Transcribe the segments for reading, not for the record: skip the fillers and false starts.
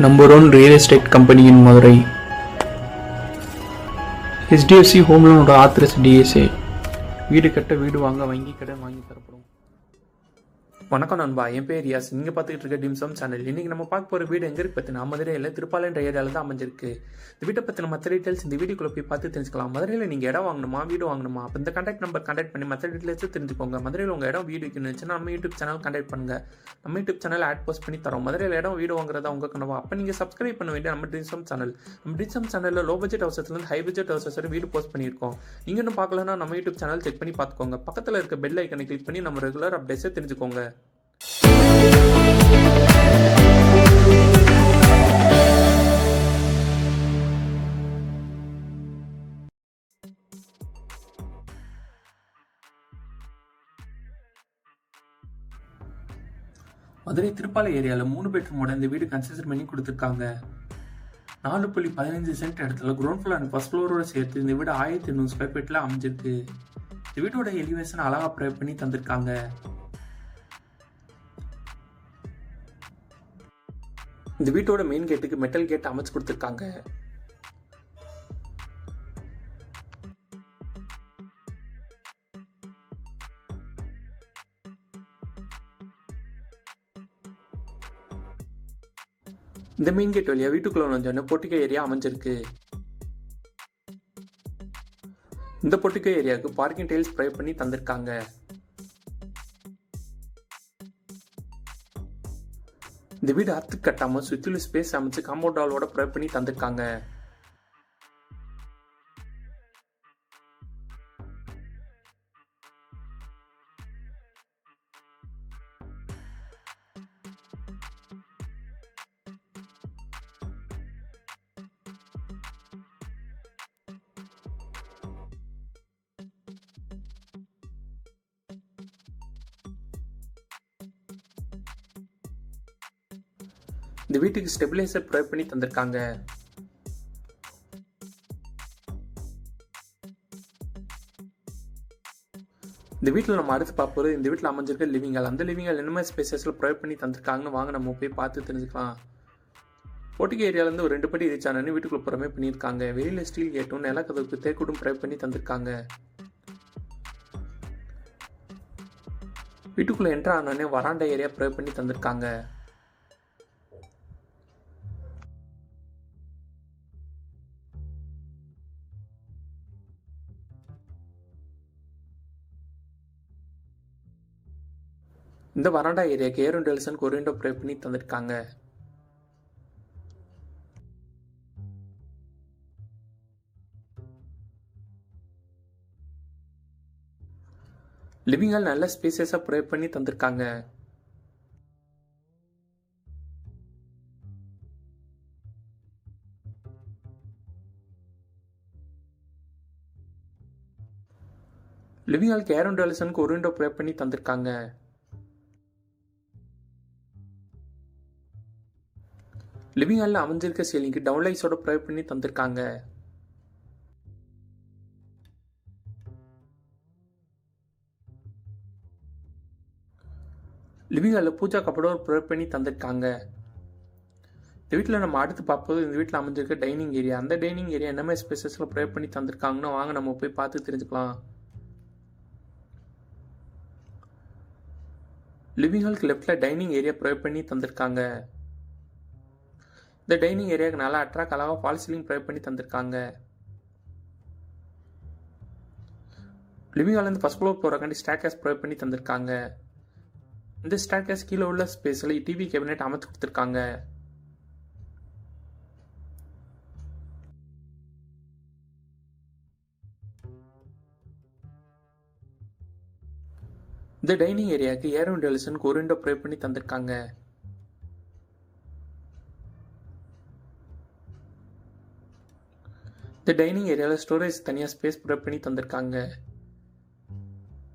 Number 1 real estate company in Madurai. HDFC Home Loan authorized DSA. வீடு கட்ட வீடு வாங்க வங்கி கடன் வாங்கி தரப்படும். வணக்கம் நண்பா, என் பேர் ரியாஸ். நீங்கள் பார்த்துக்கிட்டு இருக்க டிம்சம் சேனல். இன்றைக்கி நம்ம பார்க்க போகிற வீடு எங்கே இருக்குது பார்த்தீங்கன்னா மதுரையில் திருப்பாலைன்ற ஏரியாவில் தான் அமைஞ்சிருக்கு. இந்த வீட்டை பற்றின மற்ற டீட்டெயில்ஸ் இந்த வீடியோக்குள்ளே போய் பார்த்து தெரிஞ்சுக்கலாம். மதுரையில் நீங்கள் இடம் வாங்கணுமா வீடு வாங்கணுமா அப்போ இந்த கான்டாக்ட் நம்பர் கான்டாக்ட் பண்ணி மற்ற டீட்டெயில்ஸும் தெரிஞ்சுக்கோங்க. மதுரையில் உங்கள் இடம் வீடு இருக்குன்னு நம்ம யூடியூப் சேனல் கான்டாக்ட் பண்ணுங்கள். நம்ம யூடியூப் சேனல் ஆட் போஸ்ட் பண்ணி தரோம். மதுரையில் இடம் வீடு வாங்குறதா உங்கள் கனவா? அப்போ நீங்கள் சப்ஸ்கிரைப் பண்ண வேண்டிய நம்ம டிம்சம் சேனல். நம்ம டிம்சம் சேனலில் லோ பட்ஜெட் ஹவுசஸ்லேருந்து ஹை பட்ஜெட் ஹவுசஸ் வீடு போஸ்ட் பண்ணியிருக்கோம். நீங்கள் இன்னும் பார்க்கலன்னா நம்ம யூடியூப் சேனல் செக் பண்ணி பார்த்துக்கோங்க. பக்கத்தில் இருக்க பெல் ஐக்கனை கிளிக் பண்ணி நம்ம ரெகுலர் அப்டேட்ஸை தெரிஞ்சுக்கோங்க. மதுரை திருப்பாலை ஏரியாவில் 3 பெட்ரூமோட இந்த வீடு கன்ஸ்ட்ரக்ஷன் பண்ணி கொடுத்துருக்காங்க. 4.15 சென்ட் இடத்துல கிரவுண்ட் ஃப்ளோர் அண்ட் ஃபர்ஸ்ட் ஃப்ளோரோட சேர்த்து இந்த வீடு 1800 ஸ்கொயர் ஃபீட்ல அமைஞ்சிருக்கு. இந்த வீட்டோட எலிவேஷன் அழகா ப்ரொவைட் பண்ணி தந்திருக்காங்க. இந்த வீட்டோட மெயின் கேட்டுக்கு மெட்டல் கேட் அமைச்சு கொடுத்துருக்காங்க. இந்த மெயின் கேட் வழியா வீட்டுக்குள்ள நுழைஞ்சோன்னு பொட்டிக்கோ ஏரியா அமைஞ்சிருக்கு. இந்த பொட்டிக்கோ ஏரியாவுக்கு பார்க்கிங் டைல்ஸ் ப்ரொவைட் பண்ணி தந்திருக்காங்க. இந்த வீடு அர்த்து கட்டாம சுத்திலும் ஸ்பேஸ் அமைச்சு காம்பவுண்ட் வாலோட ப்ரொவைட் பண்ணி தந்திருக்காங்க. இந்த வீட்டுக்கு ஸ்டெபிலைசர் ப்ரொவைட் பண்ணி தந்திருக்காங்க. இந்த வீட்டில் நம்ம அடுத்து பார்ப்போம். இந்த வீட்டில் அமைஞ்சிருக்க லிவிங் ஹால். அந்த லிவிங் ஹால் என்ன மாதிரி ஸ்பேசஸ்ல ப்ரொவைட் பண்ணி தந்திருக்காங்கன்னு வாங்க நம்ம போய் பார்த்து தெரிஞ்சுக்கலாம். போட்டிக்கு ஏரியாவிலேருந்து ஒரு 2 படி ரீச் ஆனு வீட்டுக்குள்ள புறமே பண்ணியிருக்காங்க. வெளியில் ஸ்டீல் கேட்டும் நிலக்கதவுக்கு தேக்கூடும் ப்ரொவைட் பண்ணி தந்திருக்காங்க. வீட்டுக்குள்ள என்ட்ரு ஆனோடனே வராண்டா ஏரியா ப்ரொவைட் பண்ணி தந்திருக்காங்க. இந்த வராண்டா ஏரியாக்கு ஏர் டெலிசனுக்கு ஒரு விண்டோ ப்ரொவைட் பண்ணி தந்திருக்காங்க. லிவிங் ஹால் நல்ல ஸ்பேசஸா ப்ரொவைட் பண்ணி தந்திருக்காங்க. லிவிங் ஹாலுக்கு ஏர் டெலிசனுக்கு ஒரு விண்டோ ப்ரொவைட் பண்ணி தந்திருக்காங்க. லிவிங் ஹாலில் அமைஞ்சிருக்க சீலிங்க்கு டவுன்லைட்ஸோட ப்ரொவைட் பண்ணி தந்திருக்காங்க. லிவிங் ஹாலில் பூஜா கப்படோட ப்ரொவைட் பண்ணி தந்திருக்காங்க. இந்த வீட்டில் நம்ம அடுத்து பார்ப்போது இந்த வீட்டில் அமைஞ்சிருக்க டைனிங் ஏரியா. அந்த டைனிங் ஏரியா என்ன மாதிரி ஸ்பேசஸில் ப்ரொவைட் பண்ணி தந்திருக்காங்கன்னு வாங்க நம்ம போய் பார்த்து தெரிஞ்சுக்கலாம். லிவிங் ஹாலுக்கு லெஃப்டில் டைனிங் ஏரியா ப்ரொவைட் பண்ணி தந்திருக்காங்க. இந்த டைனிங் ஏரியாவுக்கு நல்லா அட்ராக்ட் அழகாக ஃபால் சீலிங் ப்ரொவைட் பண்ணி தந்திருக்காங்க. லிவிங் ஹால்லேருந்து ஃபர்ஸ்ட் ஃப்ளோர் போகிறக்காண்டி ஸ்டேர்கேஸ் ப்ரொவைட் பண்ணி தந்திருக்காங்க. இந்த ஸ்டேர்கேஸ் கீழே உள்ள ஸ்பேஸில் டிவி கேபினெட் அமைச்சு கொடுத்துருக்காங்க. இந்த டைனிங் ஏரியாவுக்கு ஏர் டெலிசனுக்கு ஒரு விண்டோ ப்ரொவைட் பண்ணி தந்திருக்காங்க. இந்த டைனிங் ஏரியாவில் ஸ்டோரேஜ் தனியாக ஸ்பேஸ் ப்ரொவைட் பண்ணி தந்திருக்காங்க.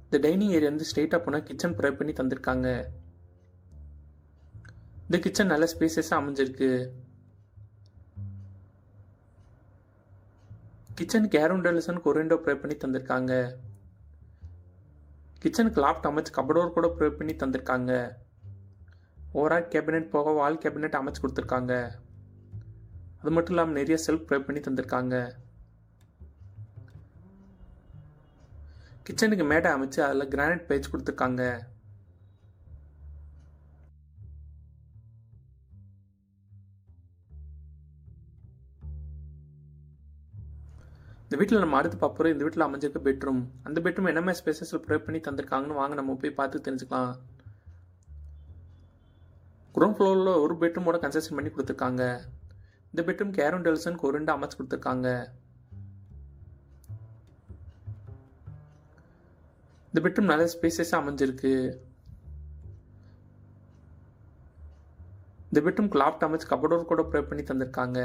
இந்த டைனிங் ஏரியா வந்து ஸ்ட்ரெயிட்டாக போனால் கிச்சன் ப்ரொவைட் பண்ணி தந்திருக்காங்க. இந்த கிச்சன் நல்ல ஸ்பேசஸாக அமைஞ்சிருக்கு. கிச்சனுக்கு ஏர் டெலிசனுக்கு ஒரு விண்டோ ப்ரொவைட் பண்ணி தந்திருக்காங்க. கிச்சனுக்கு லாஃப்ட் அமைச்சு கபடோர் கூட ப்ரொவைட் பண்ணி தந்திருக்காங்க. ஓவரால் கேபினெட் போக வால் கேபினெட் அமைச்சு கொடுத்துருக்காங்க. அது மட்டும் இல்லாமல் நிறைய செல்ஃப் ப்ரொவைட் பண்ணி தந்திருக்காங்க. கிச்சனுக்கு மேடை அமைச்சு அதில் கிரானைட் பேஜ் கொடுத்துருக்காங்க. இந்த வீட்டில் நம்ம அடுத்து பார்ப்போம். இந்த வீட்டில் அமைஞ்சிருக்க பெட்ரூம். அந்த பெட்ரூம் என்னமே ஸ்பேசஸில் ப்ரொவைட் பண்ணி தந்திருக்காங்கன்னு வாங்க நம்ம போய் பார்த்து தெரிஞ்சுக்கலாம். கிரவுண்ட் ஃப்ளோரில் ஒரு பெட்ரூமோட கன்ஸ்ட்ரக்ஷன் பண்ணி கொடுத்துருக்காங்க. இந்த பெட்ரூம் கேரன் டெல்சனுக்கு ஒரு 2 அமைச்சு கொடுத்துருக்காங்க. இந்த பெட்ரூம் நல்ல ஸ்பேசஸாக அமைஞ்சிருக்கு. இந்த பெட்ரூம் லாஃப்ட் அமைச்சு கபோர்டோர் கூட ப்ரொவைட் பண்ணி தந்திருக்காங்க.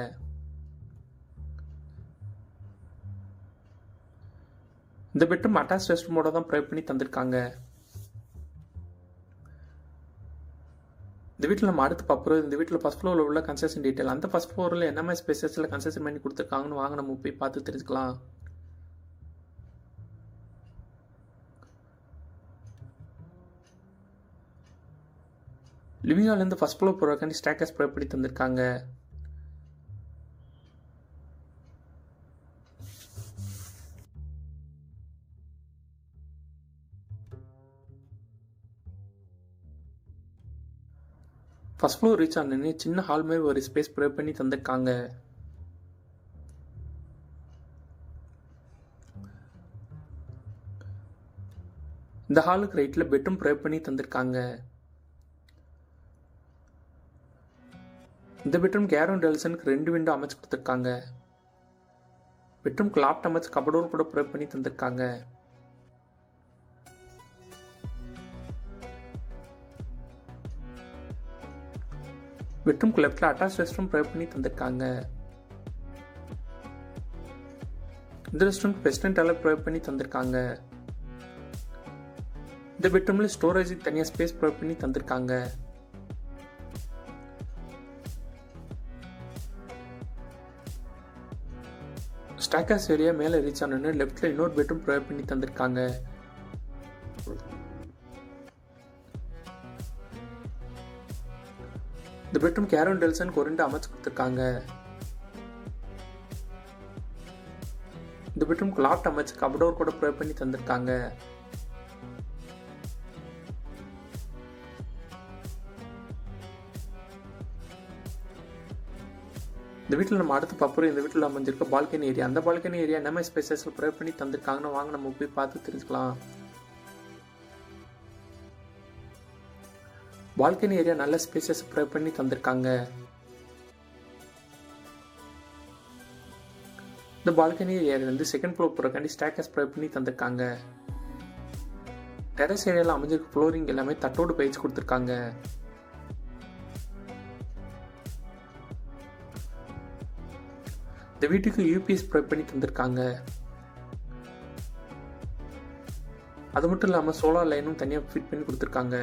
இந்த பெட்ரூம் அட்டாச் ரெஸ்ட் ரூமோட தான் ப்ரொவைட் பண்ணி தந்திருக்காங்க. இந்த வீட்டில் நம்ம அடுத்து பார்ப்போம். இந்த வீட்டில் ஃபர்ஸ்ட் ஃப்ளோரில் உள்ள கன்ஸ்ட்ரக்ஷன் டீட்டெயில். அந்த ஃபர்ஸ்ட் ஃப்ளோரில் என்னமே ஸ்பேசஸில் கன்ஸ்ட்ரக்ஷன் பண்ணி கொடுத்துருக்காங்கன்னு வாங்க நம்ம போய் பார்த்து தெரிஞ்சுக்கலாம். லிவிங் ஹால்லேருந்து ஃபர்ஸ்ட் ஃப்ளோர் போகிறக்காண்டி ஸ்டேக்கர்ஸ் ப்ரொவைட் பண்ணி தந்திருக்காங்க. ஃபர்ஸ்ட் ஃப்ளோர் ரீச் ஆனே சின்ன ஹால் மாதிரி ஒரு ஸ்பேஸ் ப்ரொவைட் பண்ணி தந்திருக்காங்க. இந்த ஹாலுக்கு ரைட்டில் பெட்ரூம் ப்ரொவைட் பண்ணி தந்திருக்காங்க. இந்த பெட்ரூம் கேரன் டெல்சனுக்கு 2 விண்டோ அமைச்சு கொடுத்துருக்காங்க. பெட்ரூம் லாஃப்ட் அமைச்சு கபோர்டோர் கூட ப்ரொவைட் பண்ணி தந்திருக்காங்க. பெட்ரூம்க்கு லெஃப்ட்ல அட்டாச் ரெஸ்ட் ரூம் ப்ரொவைட் பண்ணி தந்திருக்காங்க. இந்த rest room western toilet provide பண்ணி தந்திருக்காங்க. இந்த பெட்ரூம்ல ஸ்டோரேஜுக்கு தனியாக ஸ்பேஸ் ப்ரொவைட் பண்ணி தந்திருக்காங்க. ஸ்டாக்கர்ஸ் ஏரியா மேலே ரீச் ஆனோன்னு லெஃப்ட்ல இன்னொரு பெட்ரூம் ப்ரொவைட் பண்ணி தந்திருக்காங்க. இந்த பெட்ரூம் கேரன் டெல்சனுக்கு ஒரு 2 அமைச்சு கொடுத்துருக்காங்க. இந்த பெட்ரூம் லாஃப்ட் அமைச்சு கபோர்டோர் கூட ப்ரொவைட் பண்ணி தந்திருக்காங்க. இந்த வீட்டில் நம்ம அடுத்து பார்ப்போம். இந்த வீட்டில் அமைஞ்சிருக்க பால்கனி ஏரியா. அந்த பால்கனி ஏரியா என்னமே ஸ்பேசஸில் ப்ரொவைட் பண்ணி தந்திருக்காங்கன்னு வாங்க நம்ம போய் பார்த்து தெரிஞ்சுக்கலாம். பால்கனி ஏரியா நல்ல ஸ்பேசஸ் ப்ரொவைட் பண்ணி தந்திருக்காங்க. இந்த பால்கனி ஏரியா வந்து செகண்ட் ஃப்ளோர் போகிறக்காண்டி ஸ்டேக்கர்ஸ் ப்ரொவைட் பண்ணி தந்திருக்காங்க. டெரஸ் ஏரியாவில் அமைஞ்சிருக்க ஃப்ளோரிங் எல்லாமே தட்டோடு பயிற்சி கொடுத்துருக்காங்க. இந்த வீட்டுக்கு யூபிஎஸ் ப்ரொவைட் பண்ணி தந்திருக்காங்க. அது மட்டும் இல்லாமல் சோலார் லைனும் தனியாக ஃபிட் பண்ணி கொடுத்துருக்காங்க.